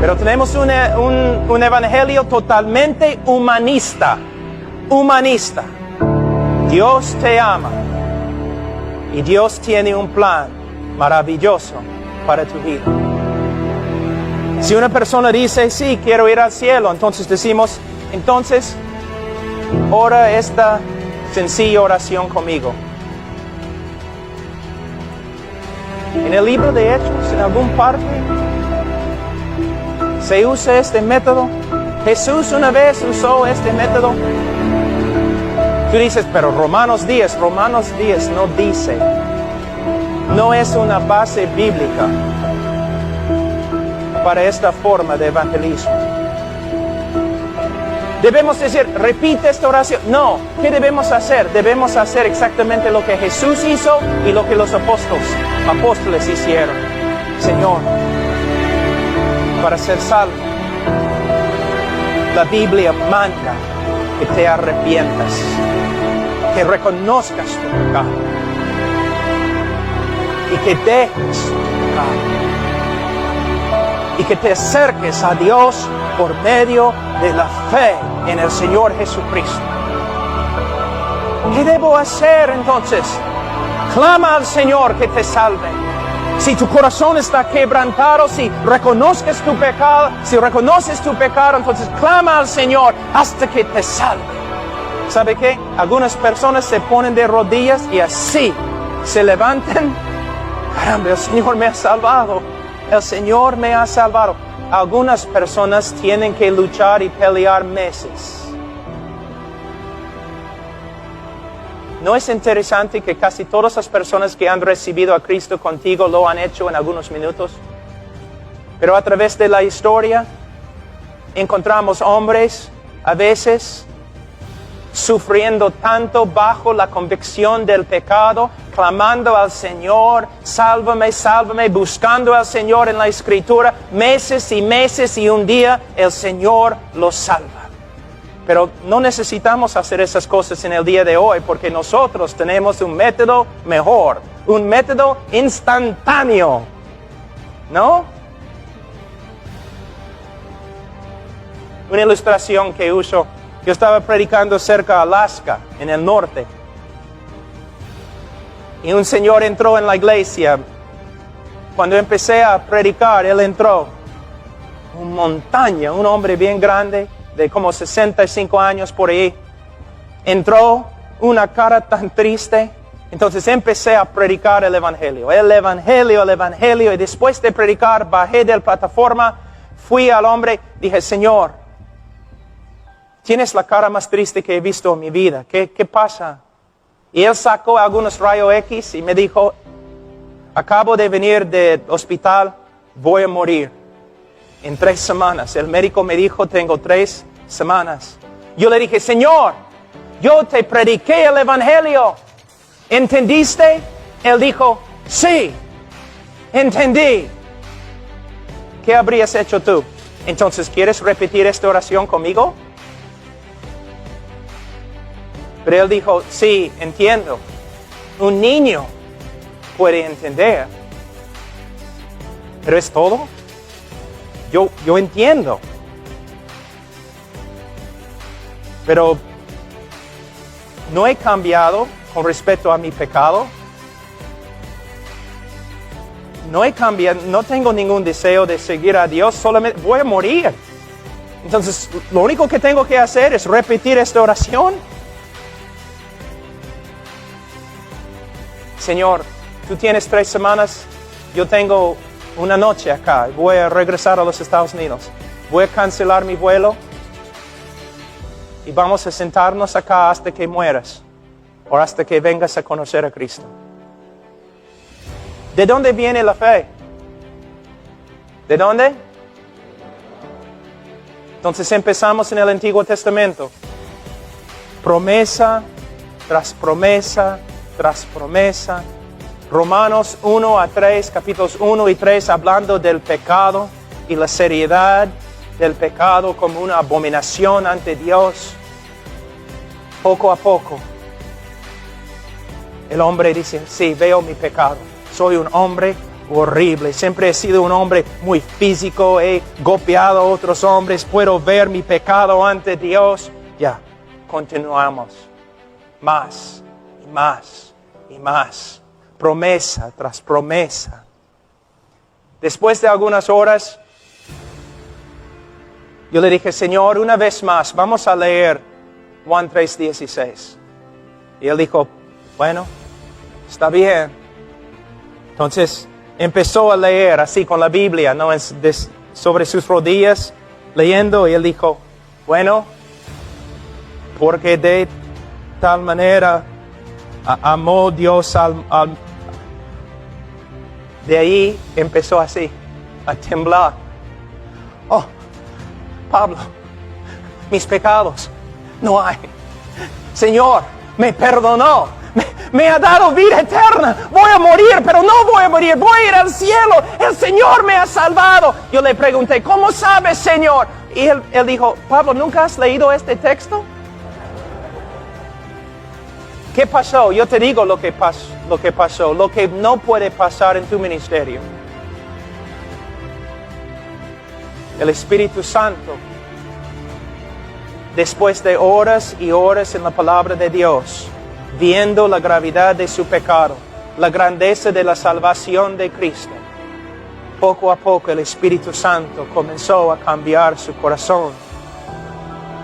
Pero tenemos un evangelio totalmente humanista. Humanista. Dios te ama. Y Dios tiene un plan maravilloso para tu vida. Si una persona dice, sí, quiero ir al cielo, entonces decimos, entonces, ora esta sencilla oración conmigo. En el libro de Hechos, en algún parte, se usa este método. Jesús una vez usó este método. Tú dices, pero Romanos 10 no dice. No es una base bíblica para esta forma de evangelismo. Debemos decir, repite esta oración. No, ¿qué debemos hacer? Debemos hacer exactamente lo que Jesús hizo y lo que los apóstoles hicieron. Señor, para ser salvo, la Biblia manda que te arrepientas, que reconozcas tu pecado y que dejes tu pecado y que te acerques a Dios por medio de la fe en el Señor Jesucristo. ¿Qué debo hacer entonces? Clama al Señor que te salve. Si tu corazón está quebrantado, si reconoces tu pecado, entonces clama al Señor hasta que te salve. ¿Sabe qué? Algunas personas se ponen de rodillas y así se levantan. Caramba, el Señor me ha salvado. El Señor me ha salvado. Algunas personas tienen que luchar y pelear meses. ¿No es interesante que casi todas las personas que han recibido a Cristo contigo lo han hecho en algunos minutos? Pero a través de la historia encontramos hombres a veces sufriendo tanto bajo la convicción del pecado, clamando al Señor, sálvame, sálvame, buscando al Señor en la Escritura, meses y meses, y un día el Señor los salva. Pero no necesitamos hacer esas cosas en el día de hoy, porque nosotros tenemos un método mejor, un método instantáneo, ¿no? Una ilustración que uso. Yo estaba predicando cerca de Alaska, en el norte. Y un señor entró en la iglesia. Cuando empecé a predicar, él entró. Una montaña, un hombre bien grande, de como 65 años por ahí. Entró, una cara tan triste. Entonces empecé a predicar el evangelio. El evangelio. Y después de predicar, bajé de la plataforma, fui al hombre, dije, Señor, tienes la cara más triste que he visto en mi vida. ¿Qué pasa? Y él sacó algunos rayos X y me dijo, acabo de venir del hospital, voy a morir en 3 semanas. El médico me dijo, tengo 3 semanas. Yo le dije, Señor, yo te prediqué el evangelio. ¿Entendiste? Él dijo, sí, entendí. ¿Qué habrías hecho tú? Entonces, ¿quieres repetir esta oración conmigo? Pero él dijo, sí, entiendo. Un niño puede entender. Pero es todo. Yo entiendo. Pero no he cambiado con respecto a mi pecado. No he cambiado, no tengo ningún deseo de seguir a Dios, solamente voy a morir. Entonces, lo único que tengo que hacer es repetir esta oración. Señor, tú tienes 3 semanas, yo tengo una noche acá, voy a regresar a los Estados Unidos. Voy a cancelar mi vuelo y vamos a sentarnos acá hasta que mueras o hasta que vengas a conocer a Cristo. ¿De dónde viene la fe? ¿De dónde? Entonces empezamos en el Antiguo Testamento. Promesa tras promesa tras promesa. Romanos 1-3, capítulos 1 y 3, hablando del pecado y la seriedad del pecado como una abominación ante Dios. Poco a poco, el hombre dice, sí, veo mi pecado. Soy un hombre horrible. Siempre he sido un hombre muy físico, he golpeado a otros hombres, puedo ver mi pecado ante Dios. Ya, continuamos. Más y más y más. Promesa tras promesa. Después de algunas horas, yo le dije, Señor, una vez más, vamos a leer Juan 3:16. Y él dijo, bueno, está bien. Entonces empezó a leer así con la Biblia, ¿no? Sobre sus rodillas, leyendo, y él dijo, bueno, porque de tal manera amó Dios De ahí empezó así, a temblar. Oh, Pablo, mis pecados no hay. Señor, me perdonó, me ha dado vida eterna. Voy a morir, pero no voy a morir, voy a ir al cielo. El Señor me ha salvado. Yo le pregunté, ¿cómo sabes, Señor? Y él dijo, Pablo, ¿nunca has leído este texto? ¿Qué pasó? Yo te digo lo que pasó, lo que no puede pasar en tu ministerio. El Espíritu Santo, después de horas y horas en la palabra de Dios, viendo la gravedad de su pecado, la grandeza de la salvación de Cristo, poco a poco el Espíritu Santo comenzó a cambiar su corazón.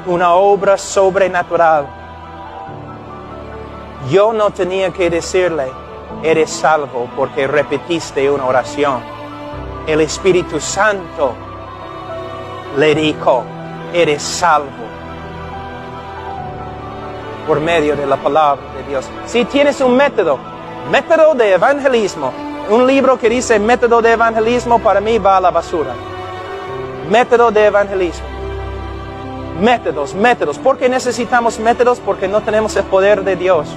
Una obra sobrenatural. Yo no tenía que decirle, eres salvo, porque repetiste una oración. El Espíritu Santo le dijo, eres salvo, por medio de la palabra de Dios. Si tienes un método de evangelismo, un libro que dice método de evangelismo, para mí va a la basura. Método de evangelismo. Métodos. ¿Por qué necesitamos métodos? Porque no tenemos el poder de Dios.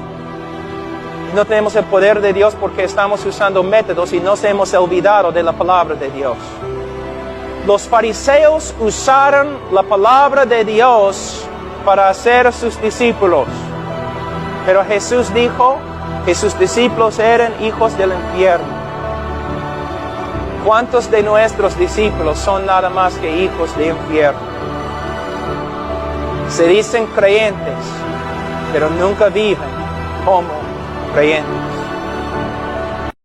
No tenemos el poder de Dios porque estamos usando métodos y nos hemos olvidado de la palabra de Dios. Los fariseos usaron la palabra de Dios para hacer a sus discípulos. Pero Jesús dijo que sus discípulos eran hijos del infierno. ¿Cuántos de nuestros discípulos son nada más que hijos del infierno? Se dicen creyentes, pero nunca viven como creyentes.